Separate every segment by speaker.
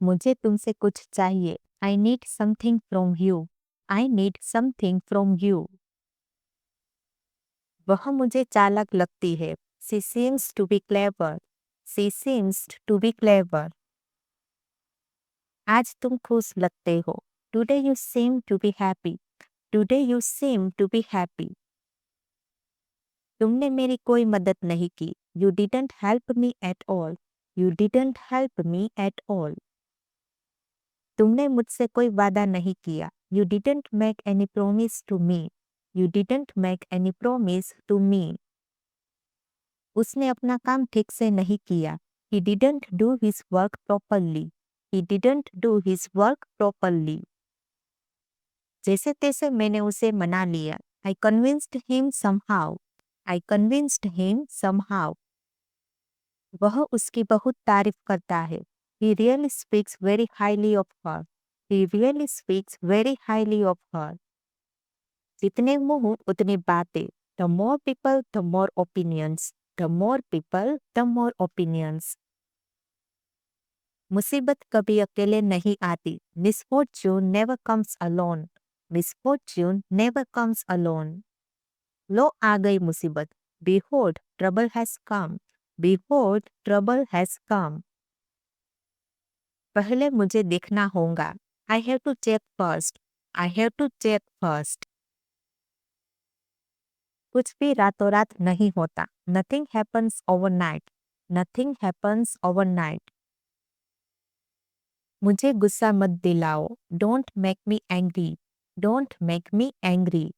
Speaker 1: मुझे तुमसे कुछ चाहिए। I need something from you. I need something from you. वह मुझे चालाक लगती है। She seems to be clever. She seems to be clever. आज तुम खुश लगते हो। Today you seem to be happy. Today you seem to be happy. तुमने मेरी कोई मदद नहीं की। You didn't help me at all. You didn't help me at all. तुमने मुझसे कोई वादा नहीं किया। You didn't make any promise to me. You didn't make any promise to me. उसने अपना काम ठीक से नहीं किया। He didn't do his work properly. He didn't do his work properly. जैसे तैसे मैंने उसे मना लिया। I convinced him somehow. I convinced him somehow. वह उसकी बहुत तारीफ करता है। He really speaks very highly of her. He really speaks very highly of her. जितने मुंह उतनी बातें। The more people, the more opinions. The more people, the more opinions. मुसीबत कभी अकेले नहीं आती। Misfortune never comes alone. Misfortune never comes alone. लो आ गई मुसीबत। Behold, trouble has come. Behold, trouble has come. पहले मुझे देखना होगा। I have to check first. I have to check first. कुछ भी रातों रात नहीं होता। Nothing happens overnight. Nothing happens overnight. मुझे गुस्सा मत दिलाओ। Don't make me angry. Don't make me angry.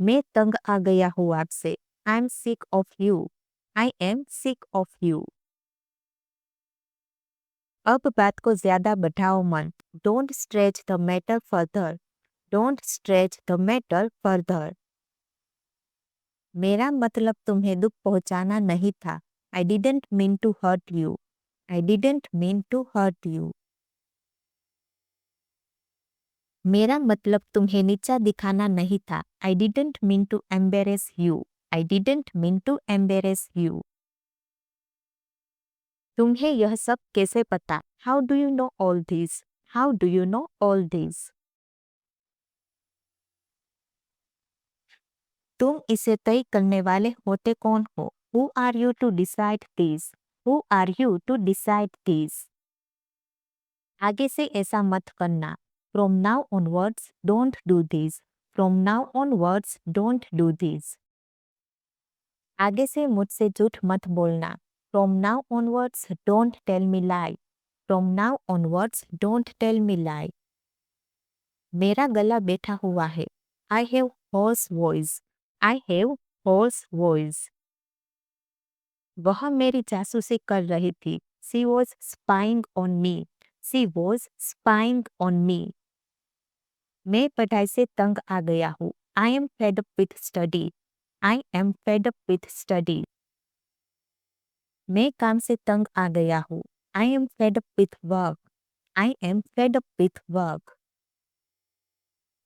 Speaker 1: मैं तंग आ गया हूँ आपसे। I'm sick of you. I am sick of you. अब बात को ज्यादा बढ़ाओ मत। Don't stretch the matter further. Don't stretch the matter further. मेरा मतलब तुम्हें दुख पहुंचाना नहीं था। I didn't mean to hurt you. I didn't mean to hurt you. मेरा मतलब तुम्हें नीचा दिखाना नहीं था। I didn't mean to embarrass you. I didn't mean to embarrass you. तुम्हें यह सब कैसे पता? How do you know all this? How do you know all this? तुम इसे तय करने वाले होते कौन हो? Who are you to decide this? Who are you to decide this? आगे से ऐसा मत करना। From now onwards, don't do this. From now onwards, don't do this. आगे से मुझसे झूठ मत बोलना। From now onwards, don't tell me lie. From now onwards, don't tell me lie. मेरा गला बैठा हुआ है। I have hoarse voice. I have hoarse voice. वह मेरी जासूसी कर रही थी। She was spying on me. She was spying on me. मैं पढ़ाई से तंग आ गया हूँ। I am fed up with study. I am fed up with study. मैं काम से तंग आ गया हूँ। I am fed up with work. I am fed up with work.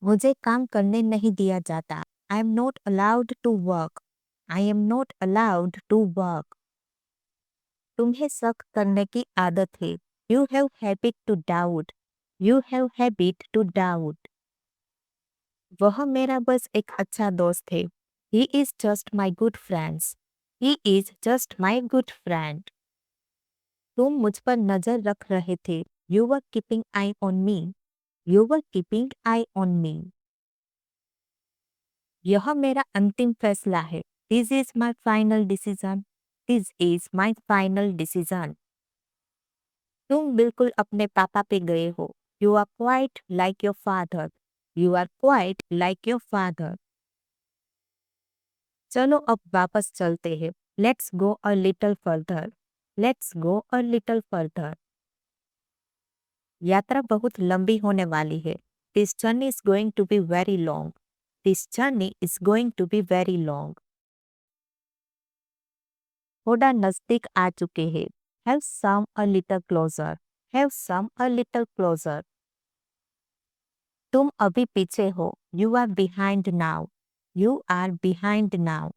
Speaker 1: मुझे काम करने नहीं दिया जाता। I am not allowed to work. I am not allowed to work. तुम्हें शक करने की आदत है। You have habit to doubt. You have habit to doubt. वह मेरा बस एक अच्छा दोस्त है। He is just my good friends. He is just my good friend. तुम मुझ पर नजर रख रहे थे। You were keeping eye on me. You were keeping eye on me. यह मेरा अंतिम फैसला है। This is my final decision. This is my final decision. तुम बिल्कुल अपने पापा पे गए हो। You are quite like your father. You are quite like your father. चलो अब वापस चलते हैं। Let's go a little further. Let's go a little further. यात्रा बहुत लंबी होने वाली है। This journey is going to be very long. This journey is going to be very long. थोड़ा नजदीक आ चुके हैं। Have some a little closer. Have some a little closer. तुम अभी पीछे हो। You are behind now. You are behind now.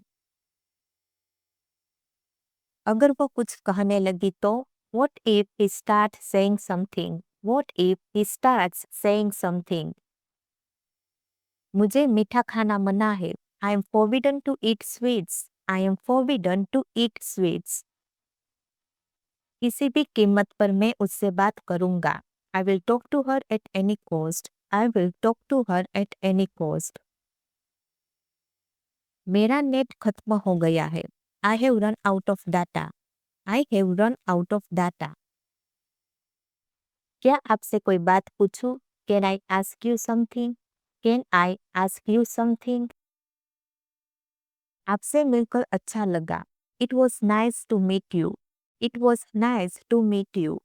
Speaker 1: अगर वो कुछ कहने लगी तो What if he starts saying something? What if he starts saying something? मुझे मीठा खाना मना है. I am forbidden to eat sweets. I am forbidden to eat sweets. किसी भी कीमत पर मैं उससे बात करूंगा. I will talk to her at any cost. I will talk to her at any cost. मेरा नेट खत्म हो गया है. I have run out of data. I have run out of data. क्या आपसे कोई बात पूछूं? Can I ask you something? Can I ask you something? आपसे मिलकर अच्छा लगा. It was nice to meet you. It was nice to meet you.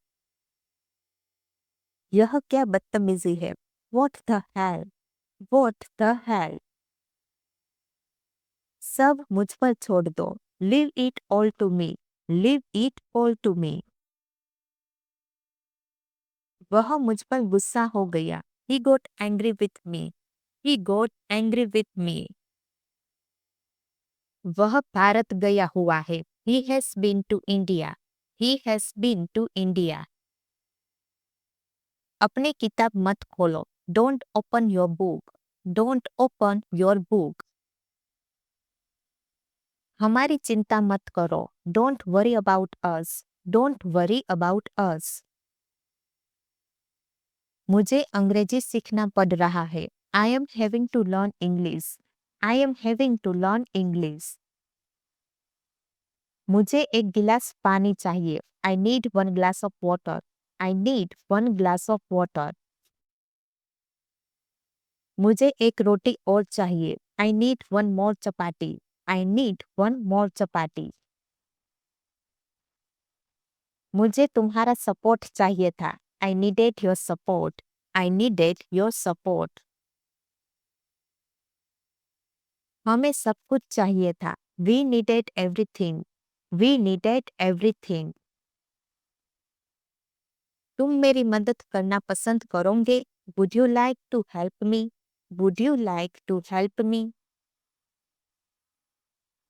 Speaker 1: यह क्या बदतमीजी है? What the hell? What the hell? सब मुझ पर छोड़ दो. Leave it all to me. Leave it all to me. वह मुझ पर गुस्सा हो गया. He got angry with me. He got angry with me. वह भारत गया हुआ है. He has been to India. He has been to India. अपनी किताब मत खोलो. Don't open your book. Don't open your book. हमारी चिंता मत करो. Don't worry about us. Don't worry about us. मुझे अंग्रेजी सीखना पड़ रहा है. I am having to learn English. I am having to learn English. मुझे एक गिलास पानी चाहिए. I need one glass of water. I need one glass of water. मुझे एक रोटी और चाहिए. I need one more chapati. I need one more chapati. मुझे तुम्हारा सपोर्ट चाहिए था. I needed your support. I needed your support. हमें सब कुछ चाहिए था. We needed everything. We needed everything. तुम मेरी मदद करना पसंद करोगे? Would you like to help me? Would you like to help me?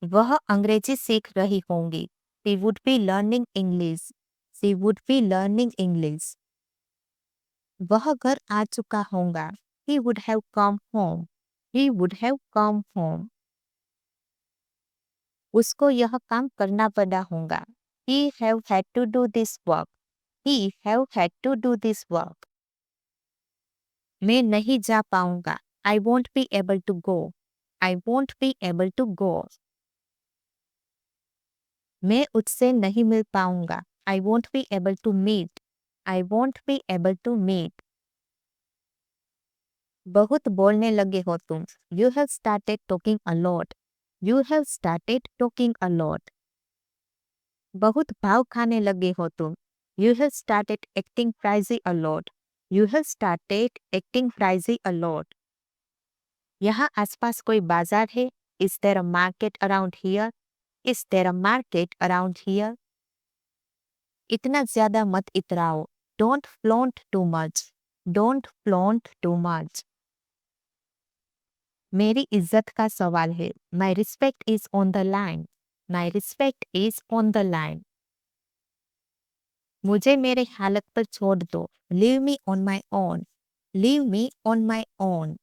Speaker 1: वह अंग्रेजी सीख रही होंगी. She would be learning English. She would be learning English. वह घर आ चुका होगा. He would have come home. He would have come home. उसको यह काम करना पड़ा होगा. He have had to do this work. He have had to do this work. मैं नहीं जा पाऊंगा. I won't be able to go. I won't be able to go. मैं उससे नहीं मिल पाऊंगा. I won't be able to meet. I won't be able to meet. बहुत बोलने लगे हो तुम. You have started talking a lot. You have started talking a lot. बहुत भाव खाने लगे हो तुम. You have started acting crazy a lot. You have started acting crazy a lot. यहाँ आसपास कोई बाजार है? Is there a market around here? Is there a market around here? इतना ज्यादा मत इतराओ. Don't flaunt too much. Don't flaunt too much. मेरी इज्जत का सवाल है. My respect is on the line. My respect is on the line. मुझे मेरे हालत पर छोड़ दो. Leave me on my own. Leave me on my own.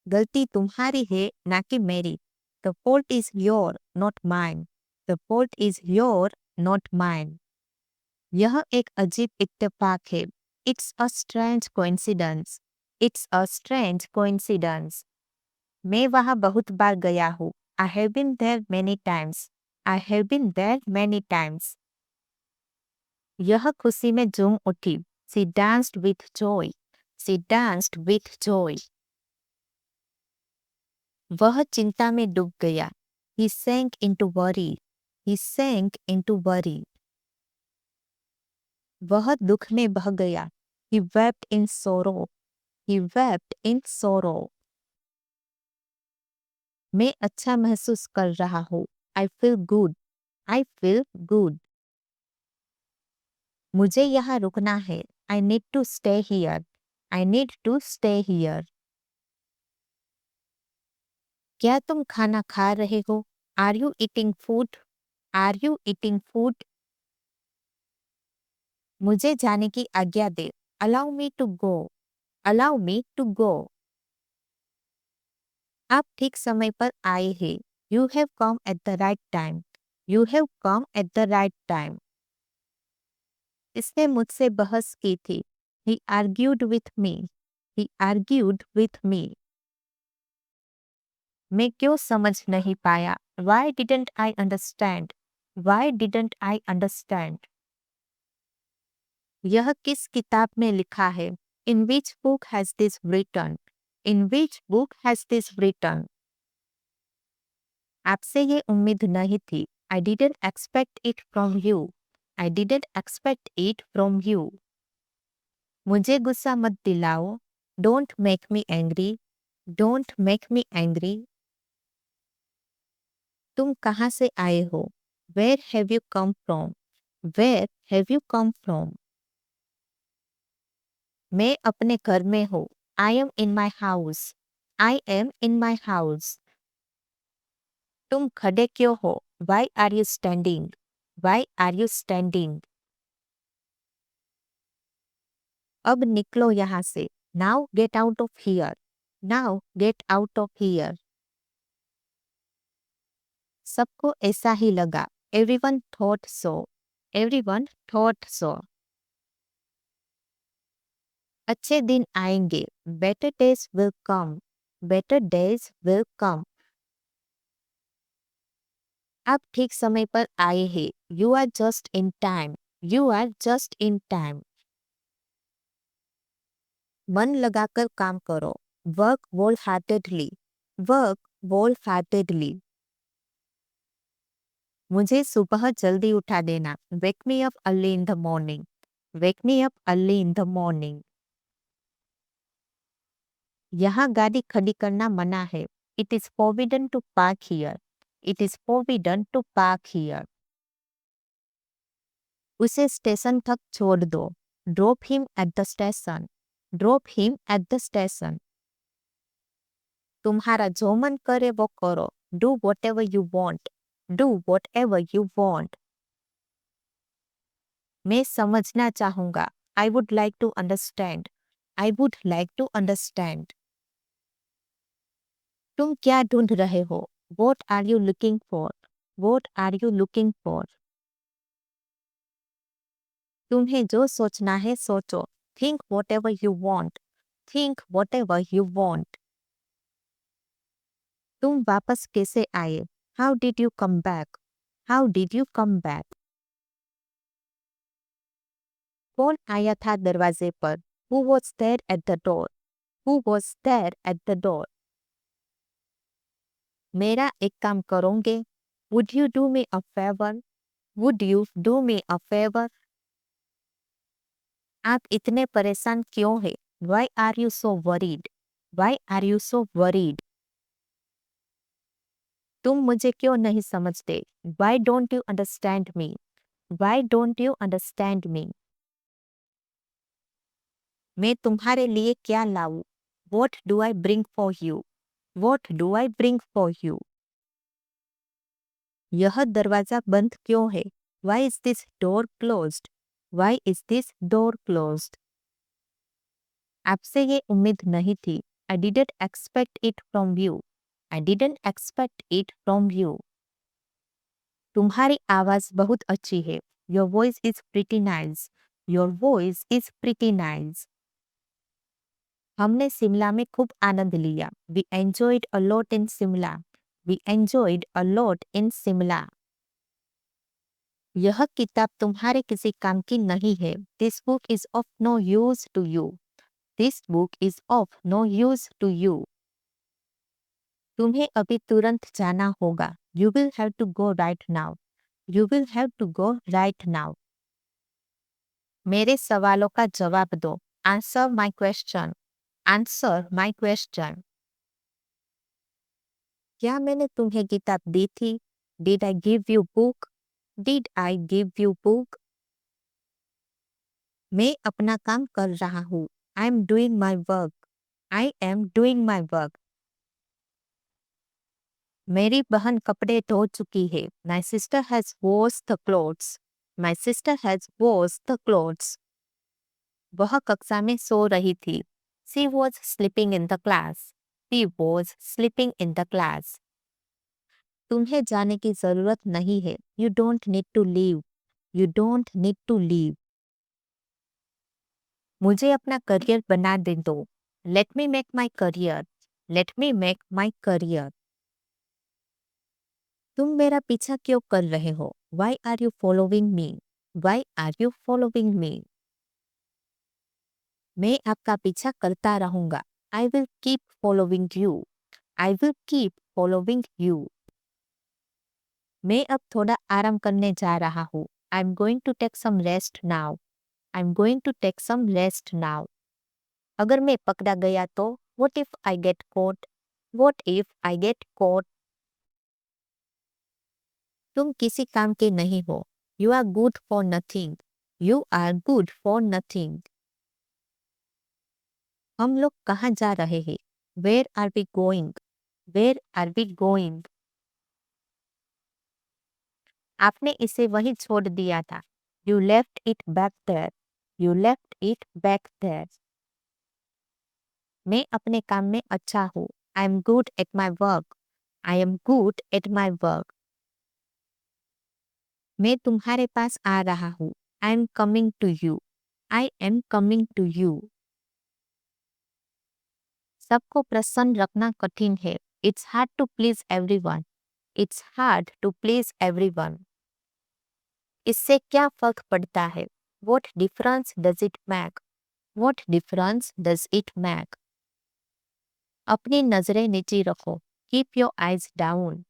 Speaker 1: गलती तुम्हारी है ना कि मेरी. The fault is your, not mine. The fault is your, not mine. यह एक अजीब इत्तेफाक है. It's a strange coincidence. It's a strange coincidence. मैं वहाँ बहुत बार गया हूँ. I have been there many times. I have been there many times. यह खुशी में झूम उठी. She danced with joy. She danced with joy. वह चिंता में डूब गया. He sank into worry. He sank into worry. वह दुख में बह गया. He wept in sorrow. He wept in sorrow. मैं अच्छा महसूस कर रहा हूँ. I feel good. I feel good. मुझे यहाँ रुकना है. I need to stay here. I need to stay here. क्या तुम खाना खा रहे हो? Are you eating food? Are you eating food? मुझे जाने की आज्ञा दे। Allow me to go. Allow me to go. आप ठीक समय पर आए हैं। You have come at the right time. You have come at the right time. इसने मुझसे बहस की थी। He argued with me. He argued with me. मैं क्यों समझ नहीं पाया? Why didn't I understand? Why didn't I understand? यह किस किताब में लिखा है? In which book has this written? In which book has this written? आपसे ये उम्मीद नहीं थी। I didn't expect it from you. I didn't expect it from you. मुझे गुस्सा मत दिलाओ। Don't make me angry. Don't make me angry. तुम कहाँ से आए हो? Where have you come from? Where have you come from? मैं अपने घर में हूँ। I am in my house. I am in my house. तुम खड़े क्यों हो? Why are you standing? Why are you standing? अब निकलो यहाँ से। Now get out of here. Now get out of here. सबको ऐसा ही लगा। Everyone thought so. Everyone thought so. अच्छे दिन आएंगे। Better days will come. Better days will come. आप ठीक समय पर आए हैं। You are just in time. You are just in time. मन लगाकर काम करो। Work wholeheartedly. Work wholeheartedly. मुझे सुबह जल्दी उठा देना। Wake me up early in the morning. Wake me up early in the morning. यहाँ गाड़ी खड़ी करना मना है। It is forbidden to park here. It is forbidden to park here. उसे स्टेशन तक छोड़ दो। Drop him at the station. Drop him at the station. तुम्हारा जो मन करे वो करो। Do whatever you want. Do whatever you want. मैं समझना चाहूँगा। I would like to understand. I would like to understand. तुम क्या ढूंढ रहे हो? What are you looking for? What are you looking for? तुम्हें जो सोचना है सोचो। Think whatever you want. Think whatever you want. तुम वापस कैसे आए? How did you come back? How did you come back? कौन आया था दरवाजे पर? Who was there at the door? Who was there at the door? मेरा एक काम करोगे? Would you do me a favor? Would you do me a favor? आप इतने परेशान क्यों हैं? Why are you so worried? Why are you so worried? तुम मुझे क्यों नहीं समझते? Why don't you understand me? Why don't you understand me? मैं तुम्हारे लिए क्या लाऊं? What do I bring for you? What do I bring for you? यह दरवाजा बंद क्यों है? Why is this door closed? Why is this door closed? आपसे ये उम्मीद नहीं थी। I didn't expect it from you. I didn't expect it from you. तुम्हारी आवाज बहुत अच्छी है। Your voice is pretty nice. Your voice is pretty nice. हमने शिमला में खूब आनंद लिया। We enjoyed a lot in Simla. We enjoyed a lot in Simla. यह किताब तुम्हारे किसी काम की नहीं है। This book is of no use to you. This book is of no use to you. तुम्हें अभी तुरंत जाना होगा। You will have to go right now. You will have to go right now. मेरे सवालों का जवाब दो। Answer my question. Answer my question. क्या मैंने तुम्हें किताब दी थी? Did I give you book? Did I give you book? मैं अपना काम कर रहा हूँ। I am doing my work. I am doing my work. मेरी बहन कपड़े धो चुकी है। My sister has washed the clothes. My sister has wash the clothes. वह कक्षा में सो रही थी। She was sleeping in the class. She was sleeping in the class. तुम्हें जाने की जरूरत नहीं है। You don't need to leave. You don't need to leave. मुझे अपना करियर बना दे दो। Let me make my career. Let me make my career. तुम मेरा पीछा क्यों कर रहे हो? Why are you following me? Why are you following me? मैं आपका पीछा करता रहूंगा। I will keep following you. I will keep following you. मैं अब थोड़ा आराम करने जा रहा हूँ। I am going to take some rest now. I am going to take some rest now. अगर मैं पकड़ा गया तो? What if I get caught? What if I get caught? तुम किसी काम के नहीं हो। You are good for nothing. You are good for nothing. हम लोग कहाँ जा रहे हैं? Where are we going? Where are we going? आपने इसे वहीं छोड़ दिया था। You left it back there. You left it back there. मैं अपने काम में अच्छा हूँ। I am good at my work. I am good at my work. मैं तुम्हारे पास आ रहा हूँ। आई एम कमिंग टू यू। I am coming to you. सबको प्रसन्न रखना कठिन है। It's hard to please everyone. It's hard to please everyone. इससे क्या फर्क पड़ता है? What difference does it make? What difference does it make? अपनी नजरें नीचे रखो। Keep your eyes down.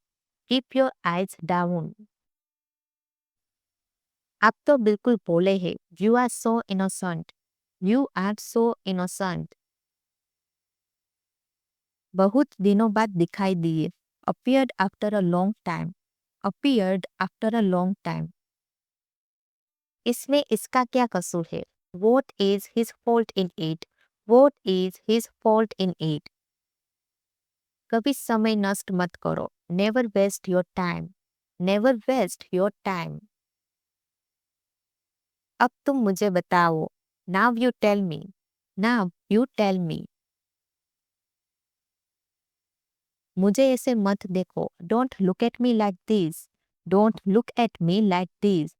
Speaker 1: Keep your eyes down. आप तो बिल्कुल भोले हैं। You are so innocent. You are so innocent. बहुत दिनों बाद दिखाई दिए। appeared after a long time। appeared after a long time। इसमें इसका क्या कसूर है? What is his fault in it? What is his fault in it? कभी समय नष्ट मत करो। Never waste your time। Never waste your time। अब तुम मुझे बताओ। Now you tell me। Now you tell me। मुझे ऐसे मत देखो। Don't look at me like this। Don't look at me like this।